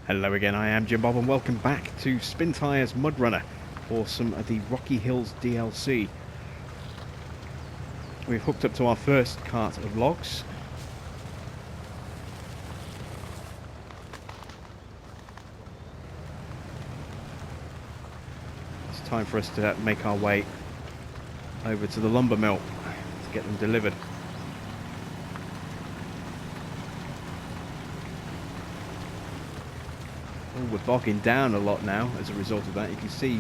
Hello again, I am Jim Bob and welcome back to Spintires Mudrunner for some of the Rocky Hills DLC. We've hooked up to our first cart of logs. It's time for us to make our way over to the lumber mill to get them delivered. We're bogging down a lot now as a result of that. You can see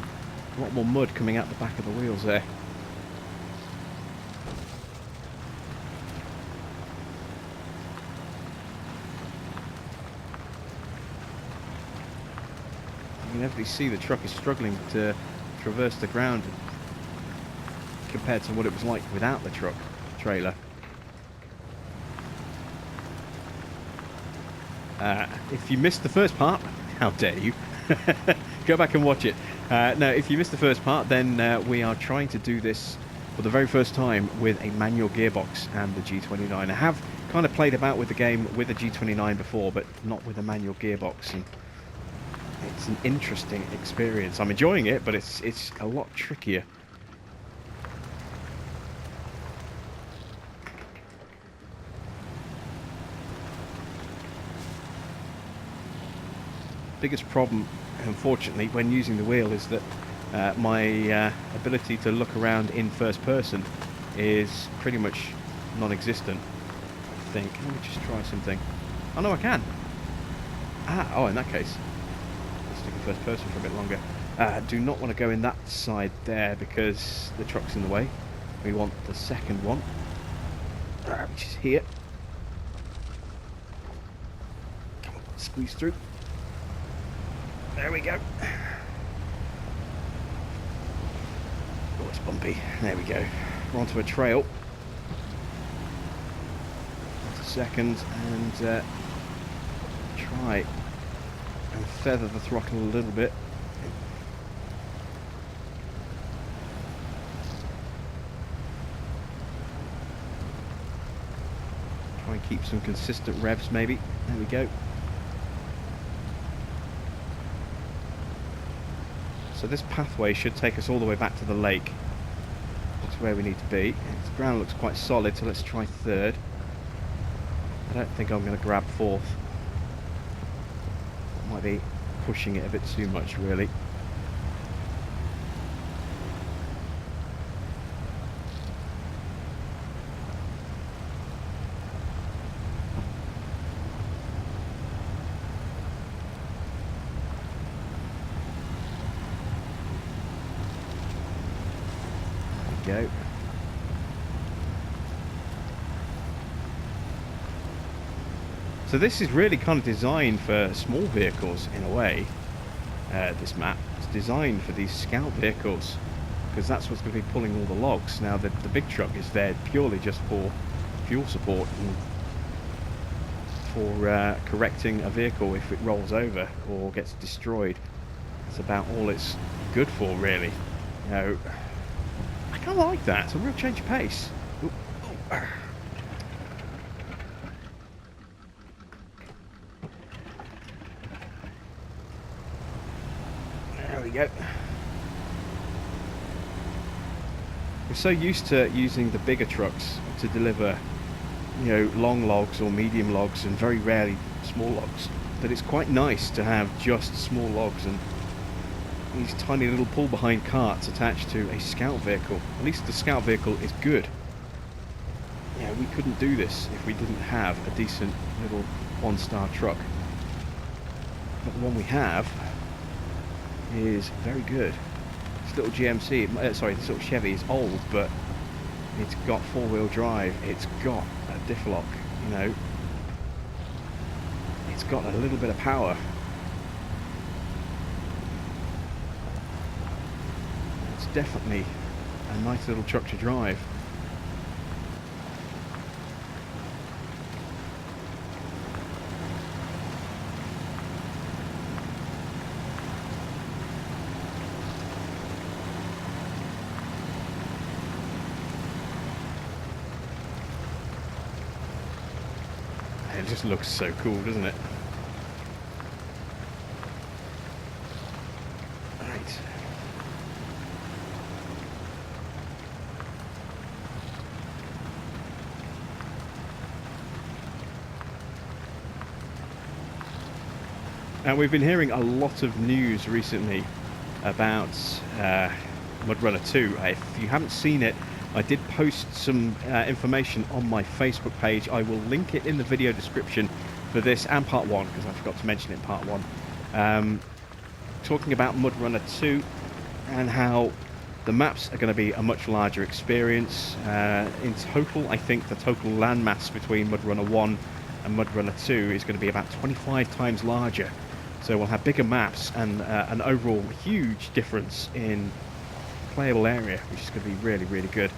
a lot more mud coming out the back of the wheels there. You can definitely see the truck is struggling to traverse the ground compared to what it was like without the truck trailer. If you missed the first part, how dare you? Go back and watch it. No, if you missed the first part, then we are trying to do this for the very first time with a manual gearbox and the G29. I have kind of played about with the game with the G29 before, but not with a manual gearbox, and it's an interesting experience. I'm enjoying it, but it's a lot trickier. Biggest problem, unfortunately, when using the wheel is that my ability to look around in first person is pretty much non-existent, I think. Let me just try something. Oh no, I can. Oh, in that case, let's stick in first person for a bit longer. Do not want to go in that side there because the truck's in the way. We want the second one, which is here. Come on, squeeze through. There we go. Oh, it's bumpy. There we go. We're onto a trail. Just a second and try and feather the throttle a little bit. Try and keep some consistent revs maybe. There we go. So this pathway should take us all the way back to the lake. That's where we need to be. The ground looks quite solid, so let's try third. I don't think I'm going to grab fourth. Might be pushing it a bit too much, really. Go. So this is really kind of designed for small vehicles in a way. This map is designed for these scout vehicles because that's what's going to be pulling all the logs. Now the big truck is there purely just for fuel support and for correcting a vehicle if it rolls over or gets destroyed. That's about all it's good for, really. You know, I like that. It's a real change of pace. Ooh. Oh. There we go. We're so used to using the bigger trucks to deliver, you know, long logs or medium logs and very rarely small logs, that it's quite nice to have just small logs and these tiny little pull-behind carts attached to a scout vehicle. At least the scout vehicle is good. Yeah, we couldn't do this if we didn't have a decent little one-star truck. But the one we have is very good. This little GMC, sorry, this little Chevy is old, but it's got four-wheel drive. It's got a diff lock, you know. It's got a little bit of power. Definitely a nice little truck to drive. It just looks so cool, doesn't it? And we've been hearing a lot of news recently about Mudrunner 2. If you haven't seen it, I did post some information on my Facebook page. I will link it in the video description for this and part 1, because I forgot to mention it in part 1. Talking about Mudrunner 2 and how the maps are going to be a much larger experience. In total, I think the total landmass between Mudrunner 1 and Mudrunner 2 is going to be about 25 times larger. So we'll have bigger maps and an overall huge difference in playable area, which is going to be really, really good.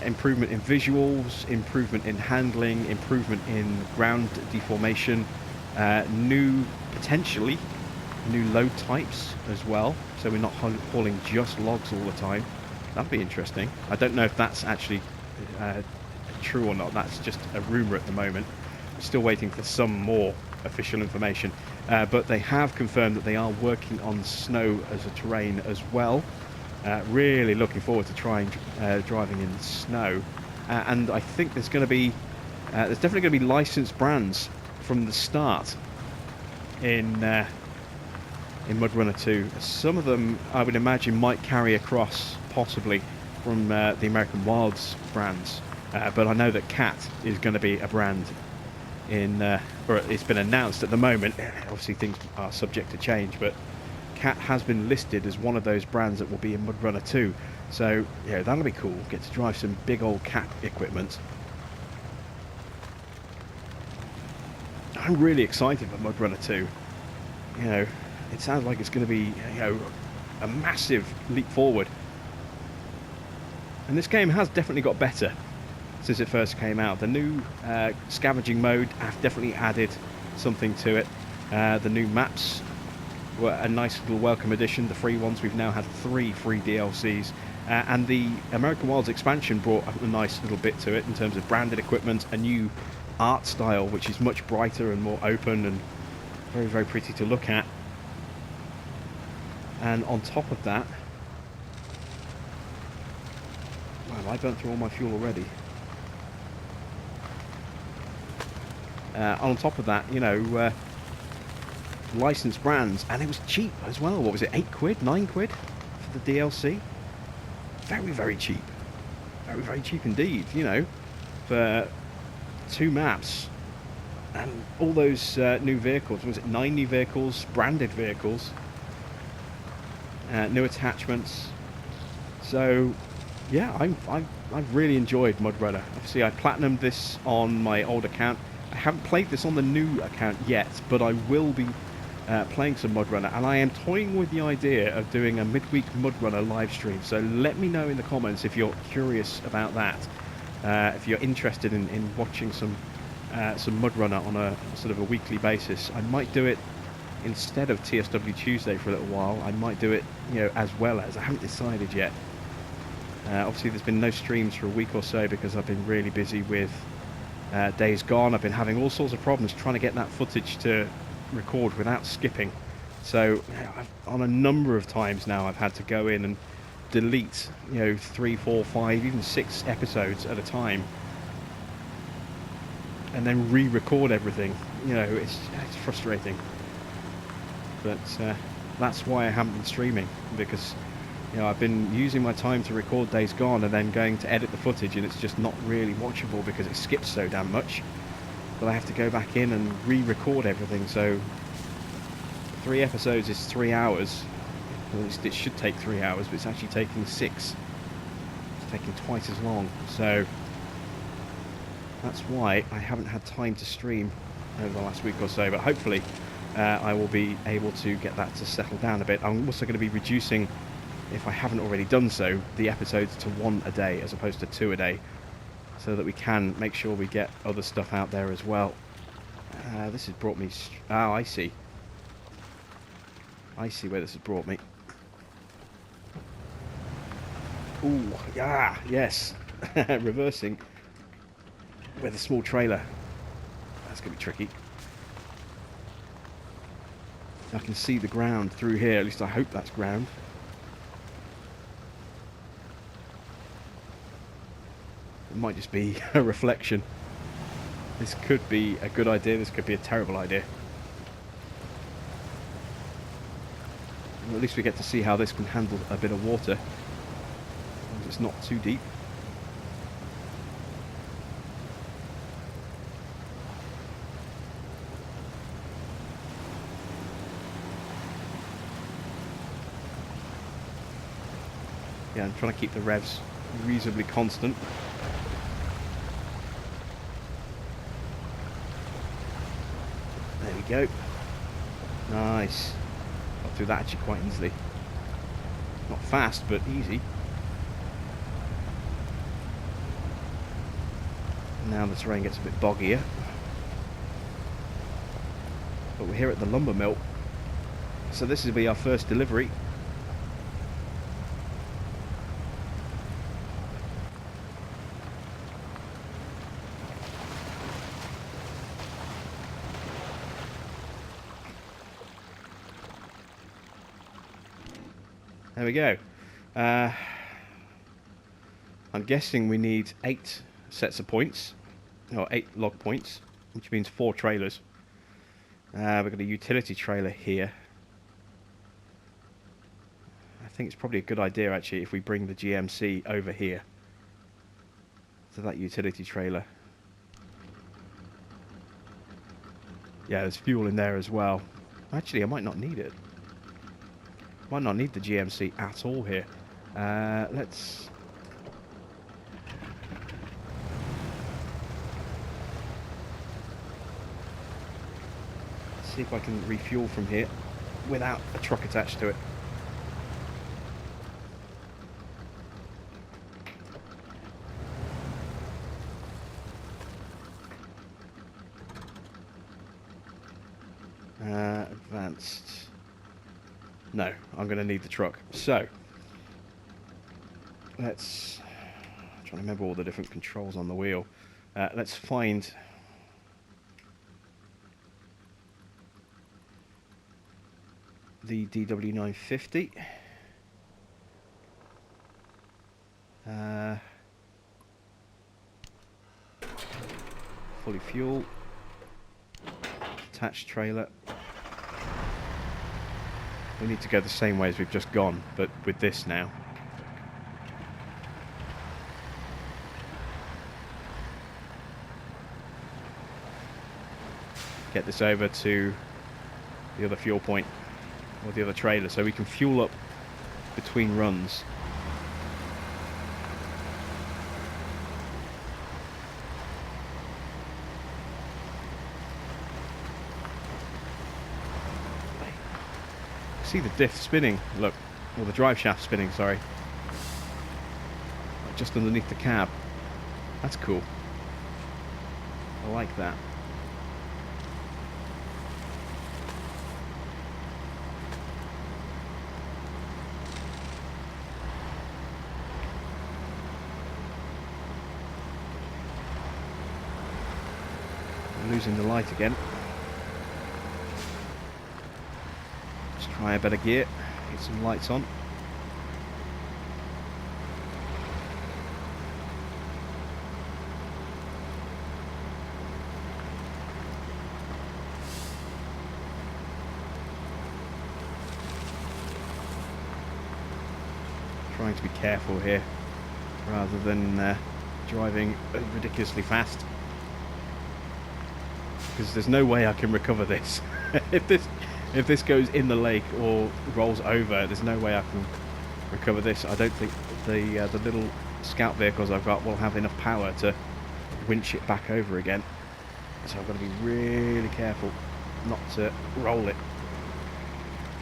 Improvement in visuals, improvement in handling, improvement in ground deformation, potentially new load types as well, so we're not hauling just logs all the time. That'd be interesting. I don't know if that's actually true or not. That's just a rumor at the moment. Still waiting for some more official information, but they have confirmed that they are working on snow as a terrain as well. Really looking forward to trying driving in snow, and I think there's going to be there's definitely going to be licensed brands from the start in Mudrunner 2. Some of them, I would imagine, might carry across possibly from the American Wilds brands, but I know that Cat is going to be a brand or it's been announced at the moment. Obviously things are subject to change, but Cat has been listed as one of those brands that will be in Mudrunner 2. So yeah, that'll be cool. Get to drive some big old Cat equipment. I'm really excited for Mudrunner 2. You know, it sounds like it's going to be, you know, a massive leap forward. And this game has definitely got better since it first came out. The new scavenging mode have definitely added something to it. The new maps were a nice little welcome addition. The free ones, we've now had 3 free DLCs. And the American Wilds expansion brought a nice little bit to it in terms of branded equipment, a new art style which is much brighter and more open and very, very pretty to look at. And on top of that, wow, I burnt through all my fuel already. On top of that, you know, licensed brands, and it was cheap as well. What was it, 8 quid, 9 quid for the DLC? Very, very cheap. Very, very cheap indeed, you know, for 2 maps and all those new vehicles. Was it 9 new vehicles, branded vehicles, new attachments? So yeah, I've really enjoyed Mudrunner. Obviously I platinumed this on my old account. I haven't played this on the new account yet, but I will be playing some Mudrunner, and I am toying with the idea of doing a midweek Mudrunner live stream. So let me know in the comments if you're curious about that. If you're interested in watching some Mudrunner on a sort of a weekly basis. I might do it instead of TSW Tuesday for a little while. I might do it, you know, as well as. I haven't decided yet. Obviously there's been no streams for a week or so because I've been really busy with Days Gone. I've been having all sorts of problems trying to get that footage to record without skipping. So on a number of times now I've had to go in and delete, you know, 3, 4, 5, even 6 episodes at a time, and then re-record everything. You know, it's frustrating. But that's why I haven't been streaming, because, you know, I've been using my time to record Days Gone and then going to edit the footage, and it's just not really watchable because it skips so damn much that I have to go back in and re-record everything. So 3 episodes is 3 hours. At least it should take 3 hours, but it's actually taking 6. It's taking twice as long. So that's why I haven't had time to stream over the last week or so. But hopefully I will be able to get that to settle down a bit. I'm also going to be reducing, if I haven't already done so, the episodes to 1 a day as opposed to 2 a day, so that we can make sure we get other stuff out there as well. This has brought me... Oh, I see. I see where this has brought me. Ooh, yeah, yes. Reversing with a small trailer. That's going to be tricky. I can see the ground through here. At least I hope that's ground. It might just be a reflection. This could be a good idea. This could be a terrible idea. At least we get to see how this can handle a bit of water. It's not too deep. Yeah, I'm trying to keep the revs reasonably constant. There we go. Nice. Got through that actually quite easily. Not fast, but easy. Now the terrain gets a bit boggier. But we're here at the lumber mill. So this will be our first delivery. There we go. I'm guessing we need 8 sets of points, or 8 log points, which means 4 trailers. We've got a utility trailer here. I think it's probably a good idea actually if we bring the GMC over here to that utility trailer. Yeah, there's fuel in there as well. Actually, I might not need it. Might not need the GMC at all here. Let's... see if I can refuel from here without a truck attached to it. Advanced. No, I'm going to need the truck. So, let's... I'm trying to remember all the different controls on the wheel. Let's find... the DW950. Fully fuel. Attached trailer. We need to go the same way as we've just gone, but with this now. Get this over to the other fuel point, or the other trailer, so we can fuel up between runs. See the diff spinning, look, or the drive shaft spinning, sorry, just underneath the cab. That's cool. I like that. I'm losing the light again. Try a better gear, get some lights on. Trying to be careful here rather than driving ridiculously fast, because there's no way I can recover this. If this goes in the lake or rolls over, there's no way I can recover this. I don't think the little scout vehicles I've got will have enough power to winch it back over again. So I've got to be really careful not to roll it.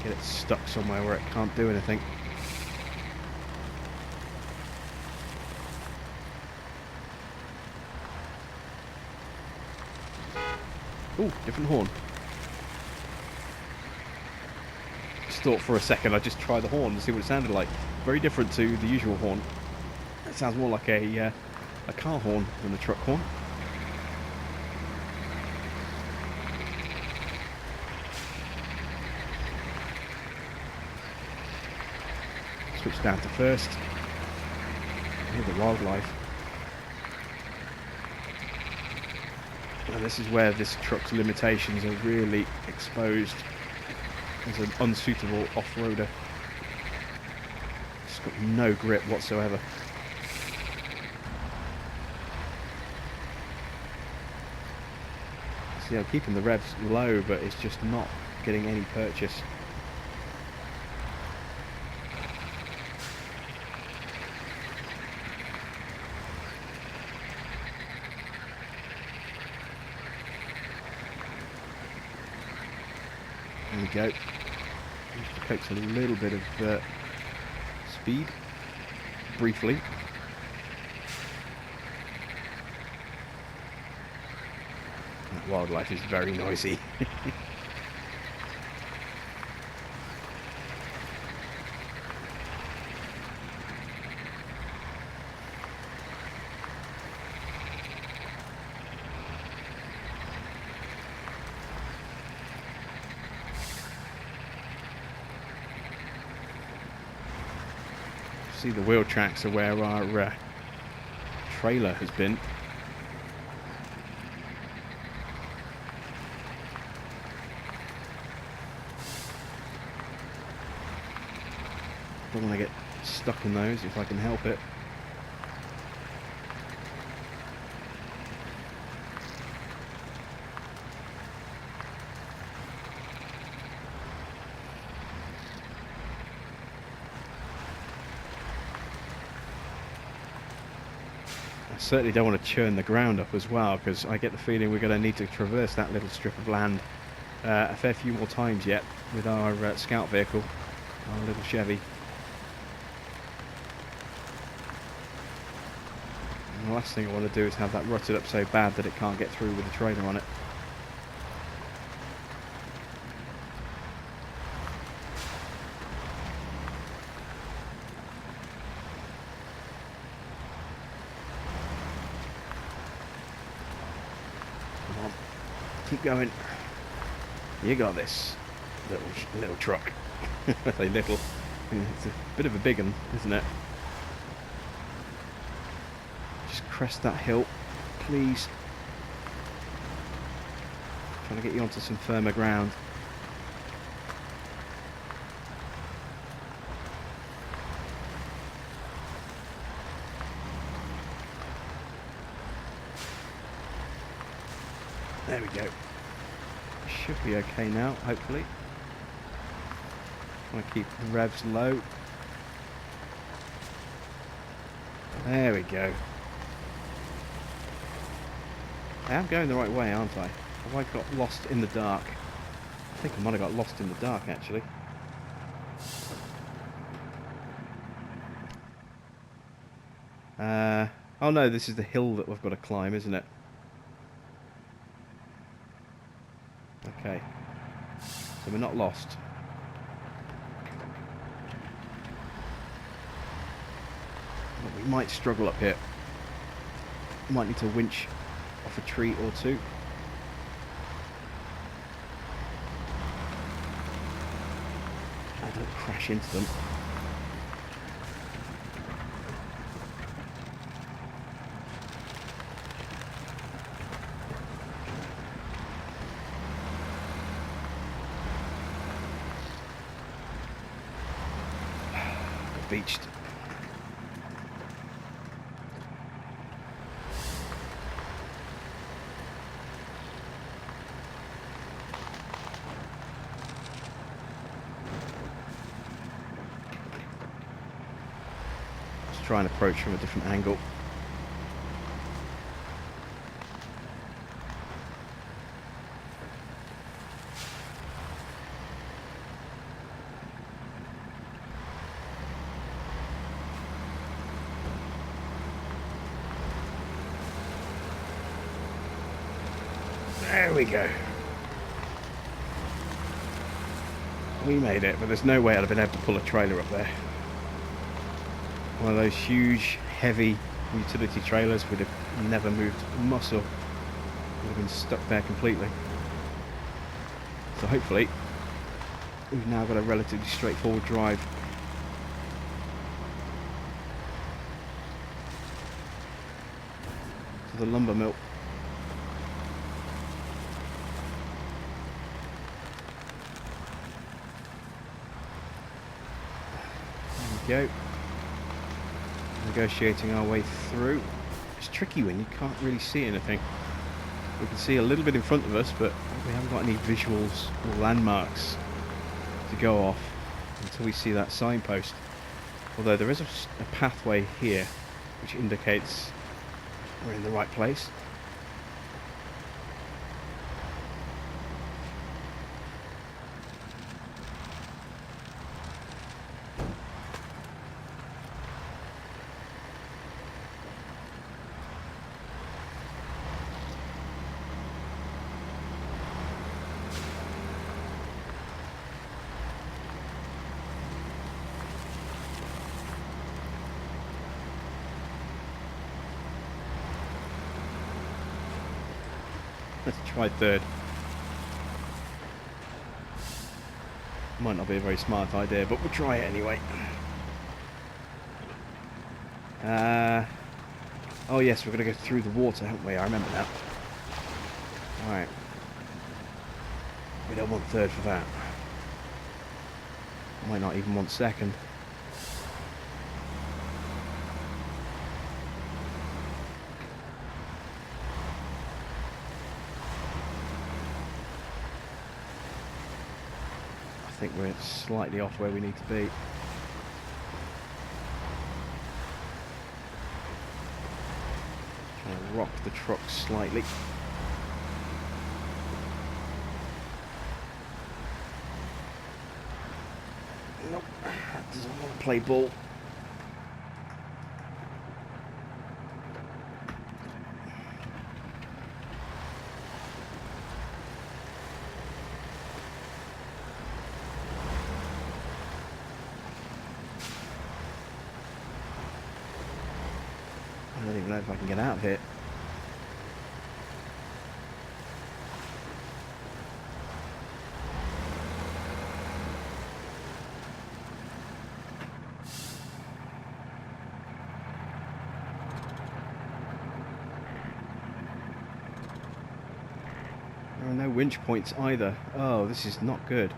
Get it stuck somewhere where it can't do anything. Ooh, different horn. Thought for a second I'd just try the horn to see what it sounded like. Very different to the usual horn. It sounds more like a car horn than a truck horn. Switch down to first. Hear the wildlife. And this is where this truck's limitations are really exposed. as an unsuitable off-roader. It's got no grip whatsoever. See, I'm keeping the revs low, but it's just not getting any purchase. There we go. Just to coax a little bit of speed, briefly. That wildlife is very noisy. See, the wheel tracks are where our trailer has been. Don't want to get stuck in those if I can help it. I certainly don't want to churn the ground up as well, because I get the feeling we're going to need to traverse that little strip of land a fair few more times yet with our scout vehicle, our little Chevy. And the last thing I want to do is have that rutted up so bad that it can't get through with the trailer on it. Come on, keep going. You got this, little truck. I say little. It's a bit of a big one, isn't it? Just crest that hill, please. Trying to get you onto some firmer ground. There we go. Should be okay now, hopefully. Want to keep the revs low. There we go. I am going the right way, aren't I? Have I got lost in the dark? I think I might have got lost in the dark, actually. Oh no, this is the hill that we've got to climb, isn't it? Okay. So we're not lost. But we might struggle up here. We might need to winch off a tree or two. I don't crash into them. Got beached. Try and approach from a different angle. There we go. We made it, but there's no way I'd have been able to pull a trailer up there. One of those huge, heavy utility trailers would have never moved a muscle. Would have been stuck there completely. So hopefully, we've now got a relatively straightforward drive. To the lumber mill. go. Negotiating our way through. It's tricky when you can't really see anything. We can see a little bit in front of us, but we haven't got any visuals or landmarks to go off until we see that signpost. Although there is a pathway here which indicates we're in the right place. Let's try third. Might not be a very smart idea, but we'll try it anyway. Oh yes, we're going to go through the water, haven't we? I remember that. Alright. We don't want third for that. Might not even want second. I think we're slightly off where we need to be. Trying to rock the truck slightly. Nope, that doesn't want to play ball. I don't even know if I can get out of here. There are no winch points either. Oh, this is not good.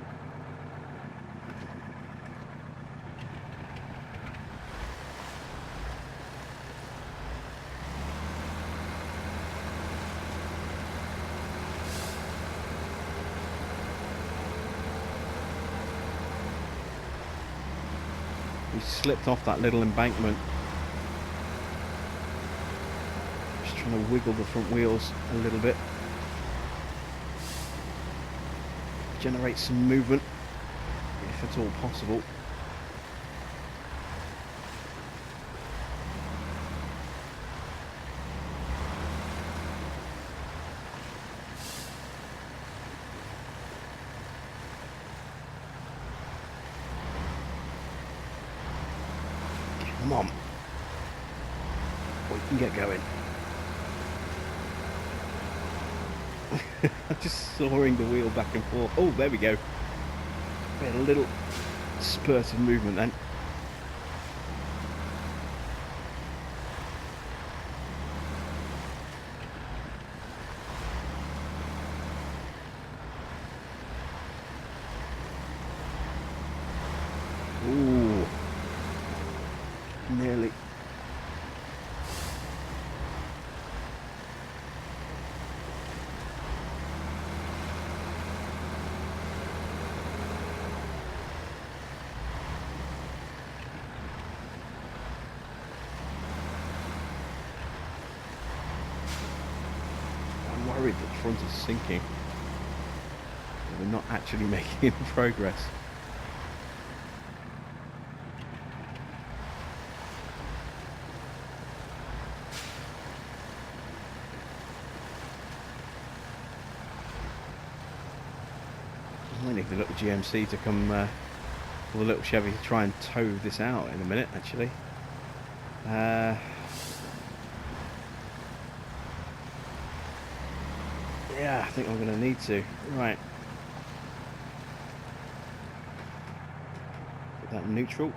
We slipped off that little embankment. Just trying to wiggle the front wheels a little bit. Generate some movement, if at all possible. Come on. We can get going. Just sawing the wheel back and forth. Oh, there we go. We had a little spurt of movement then. Ooh. Nearly. I'm worried that the front is sinking. We're not actually making any progress. I might need the little GMC to come, or the little Chevy to try and tow this out in a minute, actually. Yeah, I think I'm going to need to. Right. Put that in neutral.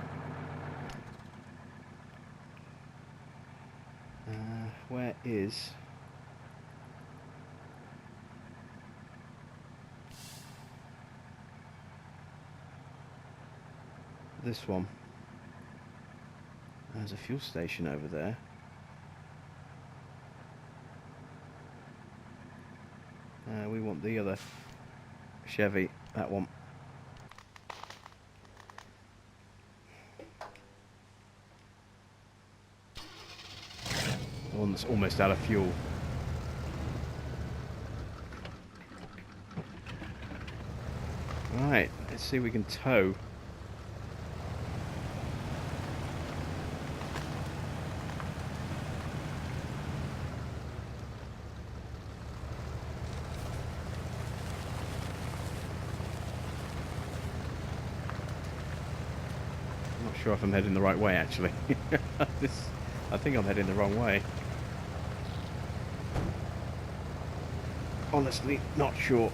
Where is... this one? There's a fuel station over there. We want the other Chevy, that one. The one that's almost out of fuel. Right, let's see if we can tow. I'm not sure if I'm heading the right way, actually. I think I'm heading the wrong way. Honestly, not sure.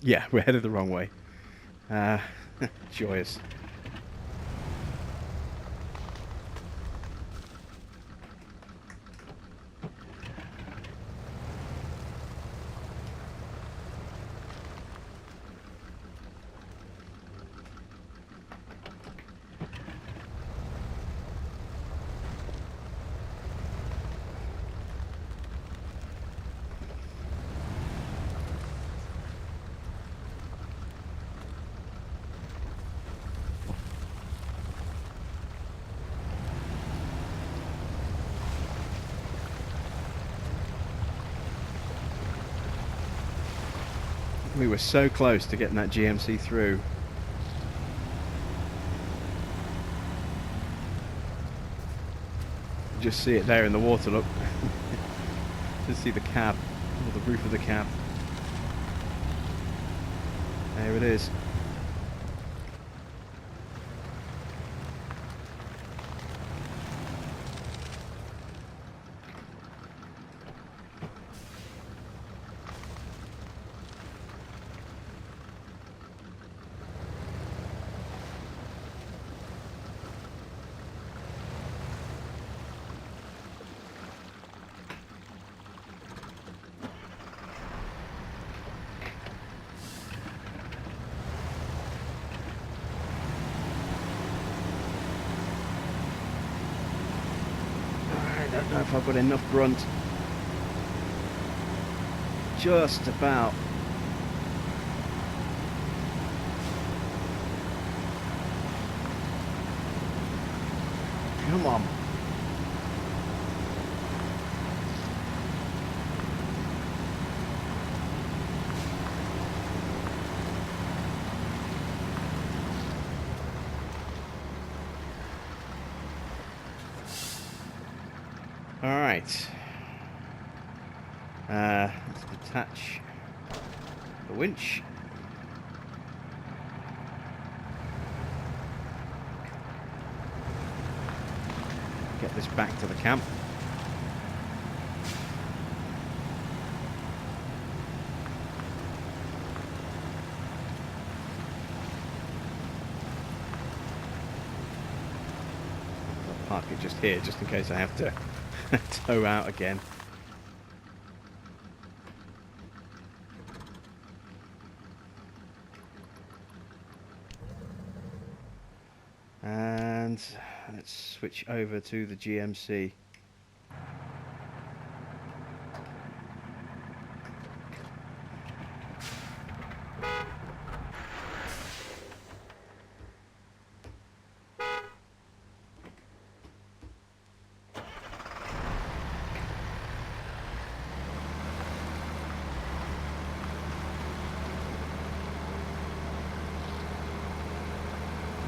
Yeah, we're headed the wrong way. Joyous. We were so close to getting that GMC through. Just see it there in the water, look. Just see the cab, or the roof of the cab. There it is. I don't know if I've got enough grunt. Just about. Come on. All right. Let's detach the winch. Get this back to the camp. I'll park it just here, just in case I have to tow out again. And let's switch over to the GMC.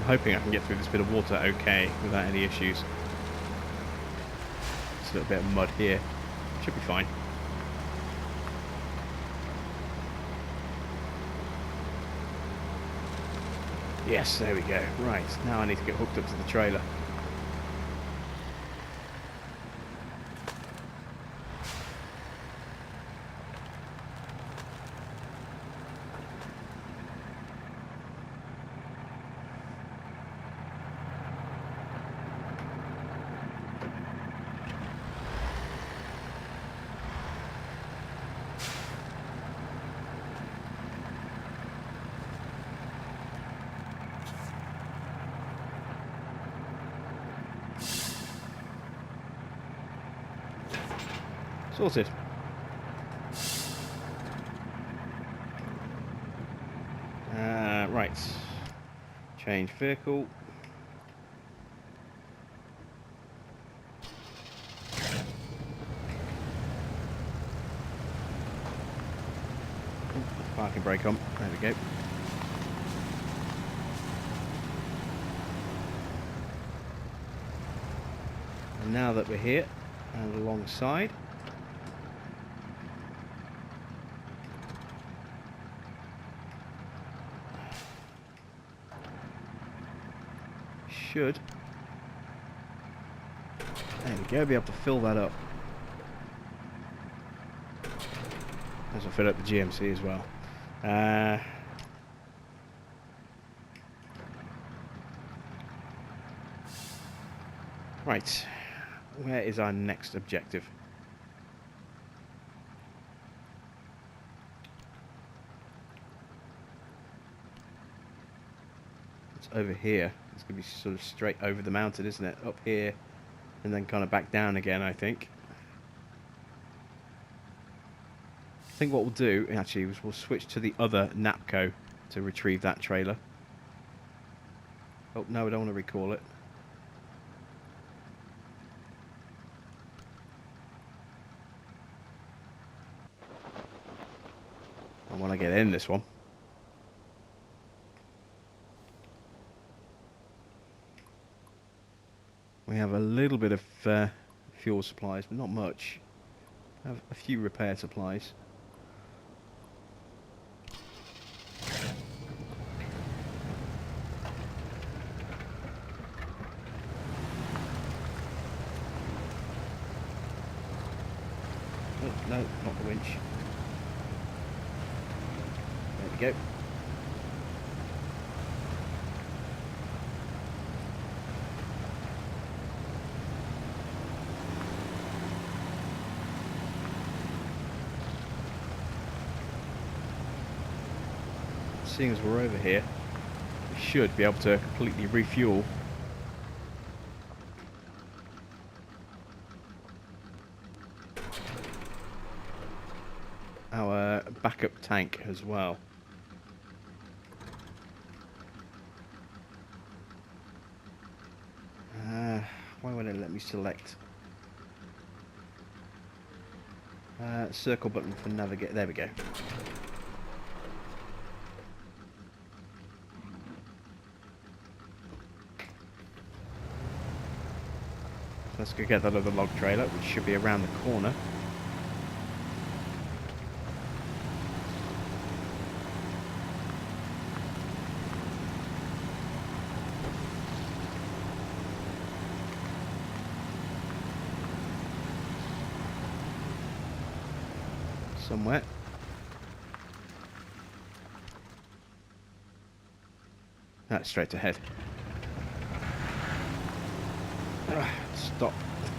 I'm hoping I can get through this bit of water okay without any issues. Just a little bit of mud here. Should be fine. Yes, there we go. Right, now I need to get hooked up to the trailer. Sorted. Right. Change vehicle. Parking brake on. There we go. And now that we're here and alongside, should, there we go, be able to fill that up. As I fill up the GMC as well. Right, where is our next objective? It's over here. It's going to be sort of straight over the mountain, isn't it? Up here, and then kind of back down again, I think. I think what we'll do, actually, is we'll switch to the other Napco to retrieve that trailer. Oh, no, I don't want to recall it. I want to get in this one. We have a little bit of fuel supplies, but not much. I have a few repair supplies. Oh, no, not the winch. There we go. Seeing as we're over here, we should be able to completely refuel. Our backup tank as well. Why won't it let me select? Circle button for navigate. There we go. Let's go get that other log trailer, which should be around the corner. Somewhere. That's straight ahead. Stop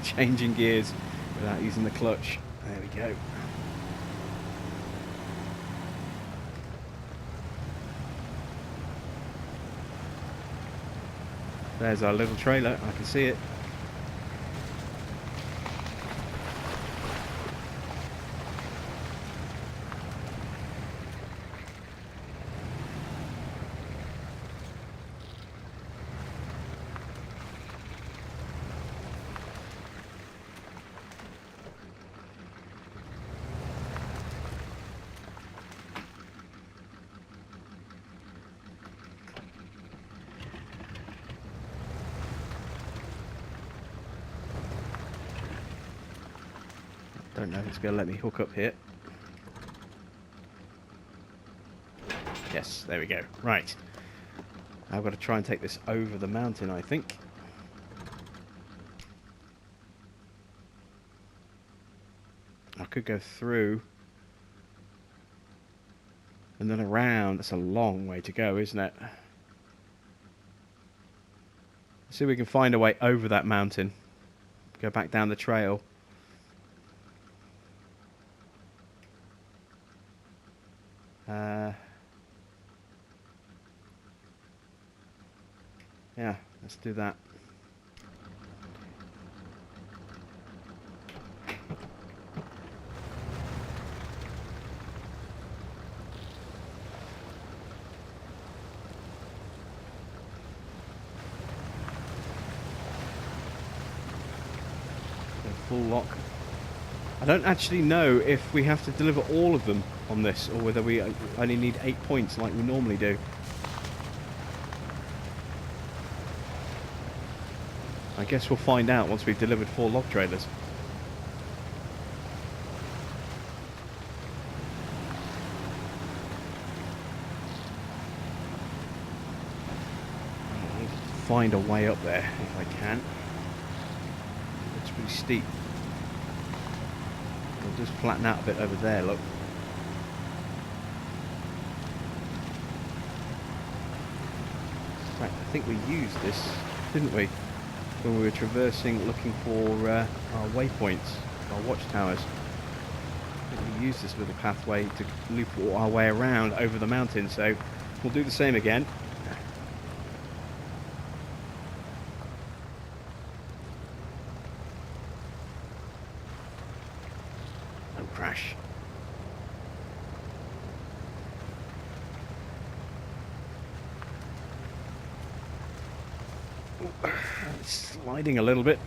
changing gears without using the clutch. There we go. There's our little trailer. I can see it. Don't know if it's going to let me hook up here. Yes, there we go. Right. I've got to try and take this over the mountain, I think. I could go through and then around. That's a long way to go, isn't it? Let's see if we can find a way over that mountain. Go back down the trail. Yeah, let's do that. full lock. I don't actually know if we have to deliver all of them on this, or whether we only need 8 points like we normally do. I guess we'll find out once we've delivered 4 log trailers. I'll find a way up there if I can. It's pretty steep. It'll just flatten out a bit over there, look. In fact, I think we used this, didn't we? When we were traversing looking for our waypoints, our watchtowers. I think we used this little pathway to loop our way around over the mountain, so we'll do the same again. No crash. It's sliding a little bit.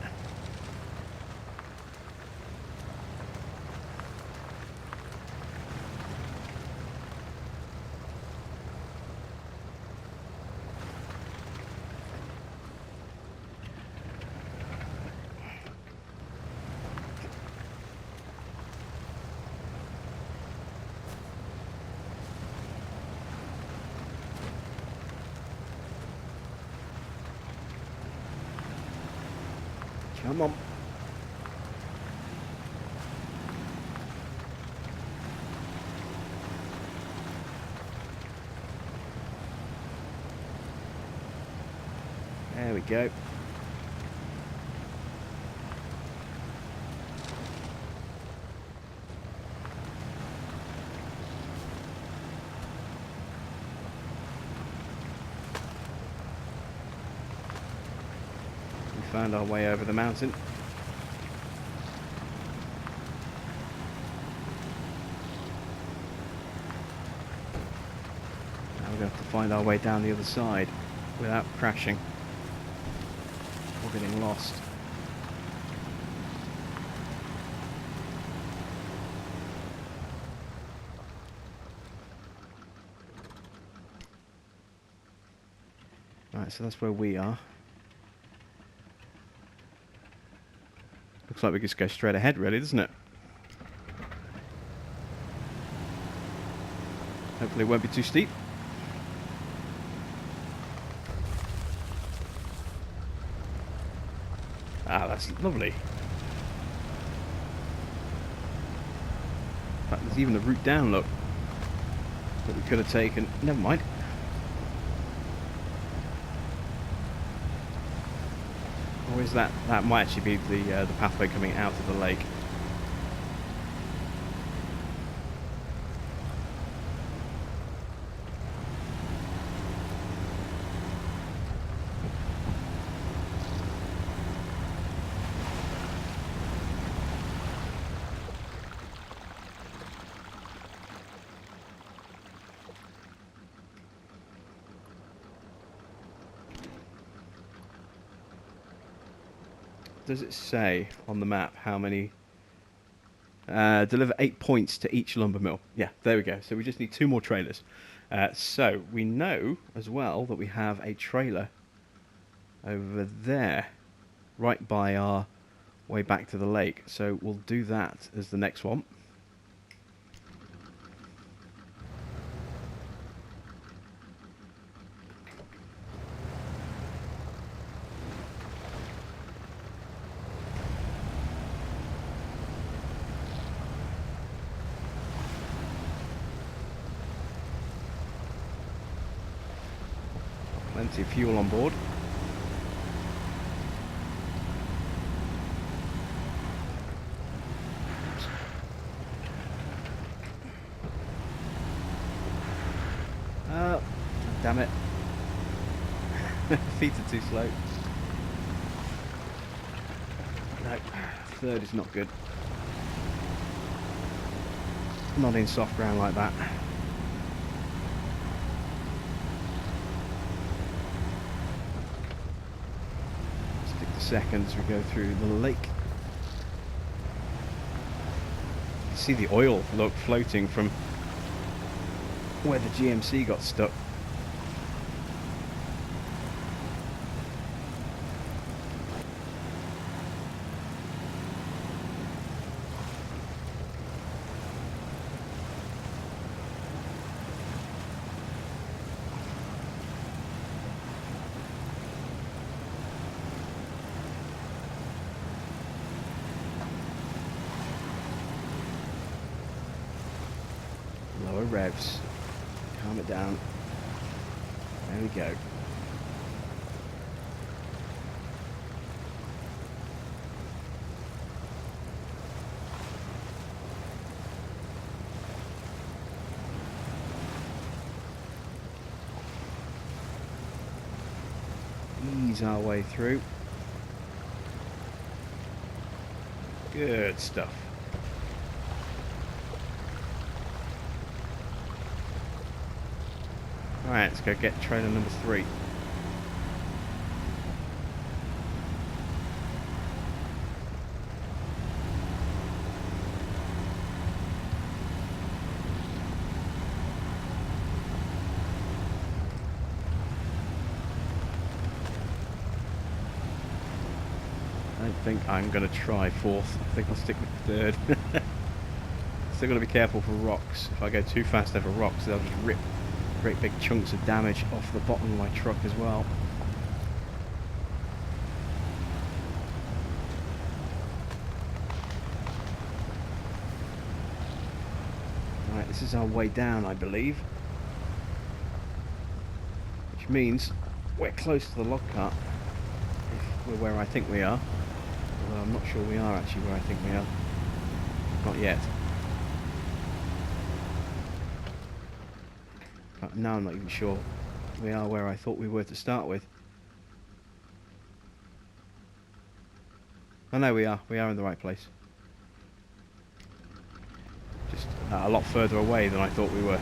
Come on. There we go. Found our way over the mountain. Now we're going to have to find our way down the other side without crashing or getting lost. Right, so that's where we are. Looks like we just go straight ahead, really, doesn't it? Hopefully it won't be too steep. Ah, that's lovely. In fact, there's even a route down, look, that we could have taken. Never mind. Or is that might actually be the pathway coming out of the lake? Does it say on the map how many? Deliver 8 points to each lumber mill. Yeah, there we go. So we just need 2 more trailers. So we know as well that we have a trailer over there, right by our way back to the lake. So we'll do that as the next one. Plenty of fuel on board. Oh, damn it. Feet are too slow. No, third is not good. Not in soft ground like that. Second as we go through the lake. see the oil look floating from where the GMC got stuck. Lower revs. Calm it down. There we go. Ease our way through. Good stuff. Alright, let's go get trailer number 3. I don't think I'm going to try 4th. I think I'll stick with 3rd. Still got to be careful for rocks. If I go too fast over rocks, they'll just rip great big chunks of damage off the bottom of my truck as well. Right, this is our way down, I believe. Which means we're close to the log cart. If we're where I think we are. Although I'm not sure we are actually where I think we are. Not yet. Now I'm not even sure we are where I thought we were to start with. Oh no, we are in the right place. Just a lot further away than I thought we were.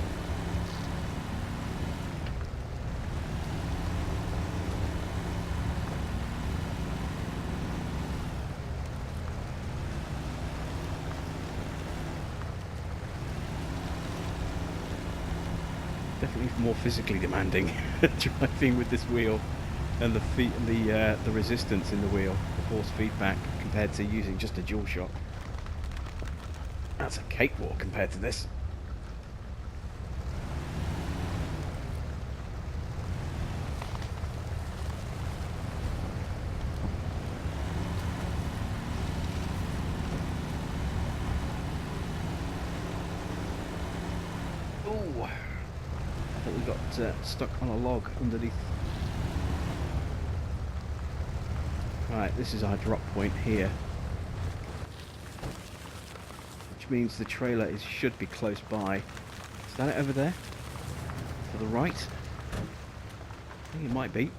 Definitely more physically demanding driving with this wheel and the resistance in the wheel, the force feedback, compared to using just a dual shock. That's a cakewalk compared to this. Ooh. I think we got stuck on a log underneath. Right, this is our drop point here, which means the trailer should be close by. Is that it over there? To the right? I think it might be.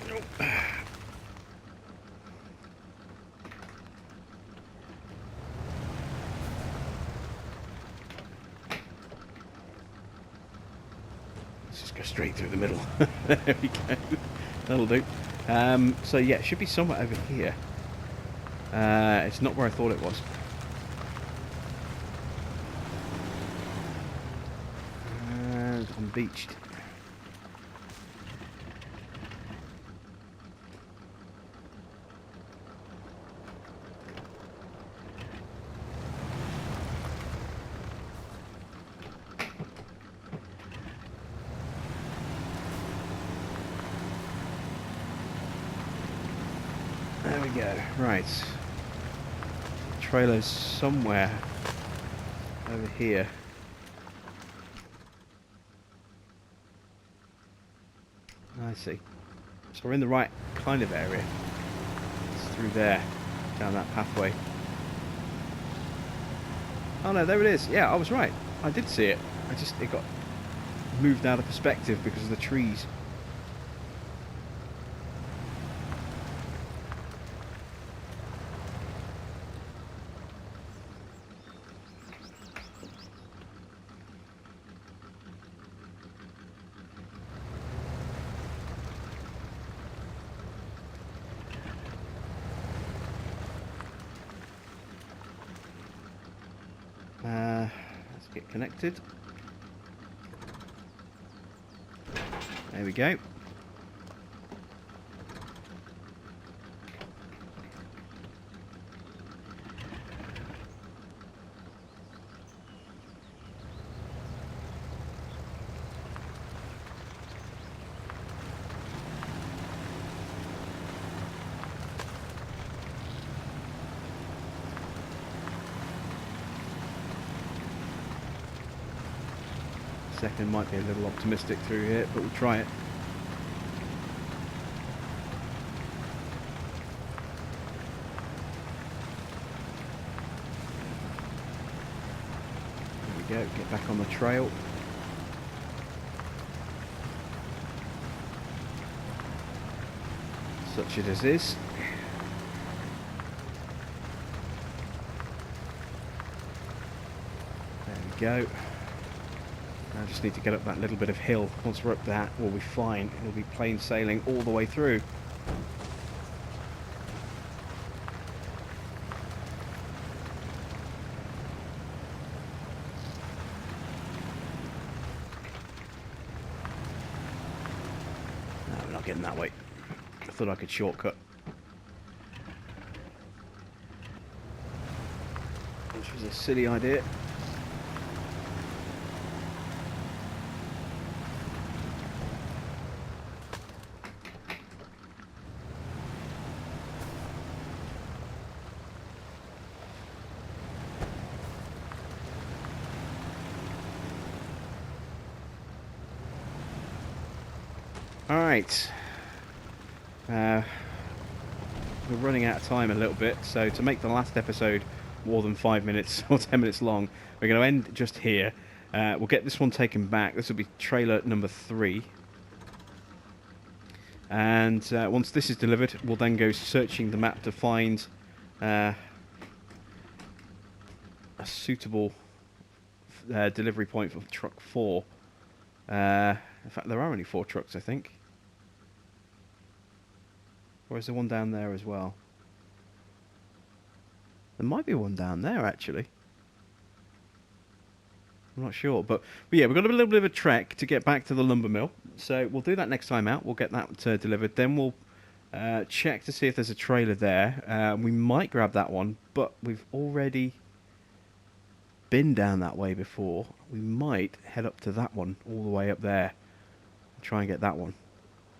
Nope. Go straight through the middle. There we go. That'll do. So yeah, it should be somewhere over here. It's not where I thought it was. And I'm beached. There we go. Right. Trailer's somewhere over here. I see. So we're in the right kind of area. It's through there, down that pathway. Oh no, there it is. Yeah, I was right. I did see it. It got moved out of perspective because of the trees. Get connected. There we go. Second might be a little optimistic through here, but we'll try it. There we go, get back on the trail. Such it as is. There we go. I just need to get up that little bit of hill. Once we're up that, we'll be fine. It'll be plain sailing all the way through. No, we're not getting that way. I thought I could shortcut. Which was a silly idea. Alright, we're running out of time a little bit, so to make the last episode more than 5 minutes or 10 minutes long, we're going to end just here. We'll get this one taken back. This will be trailer number 3. And once this is delivered, we'll then go searching the map to find a suitable delivery point for truck 4. In fact, there are only 4 trucks, I think. Or is there one down there as well? There might be one down there, actually. I'm not sure. But yeah, we've got a little bit of a trek to get back to the lumber mill. So we'll do that next time out. We'll get that delivered. Then we'll check to see if there's a trailer there. We might grab that one, but we've already been down that way before. We might head up to that one, all the way up there. Try and get that one.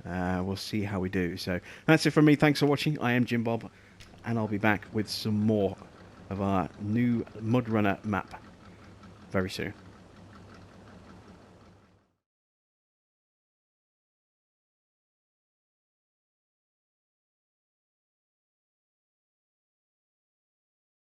We'll see how we do. So that's it from me. Thanks for watching. I am Jim Bob, and I'll be back with some more of our new Mudrunner map very soon.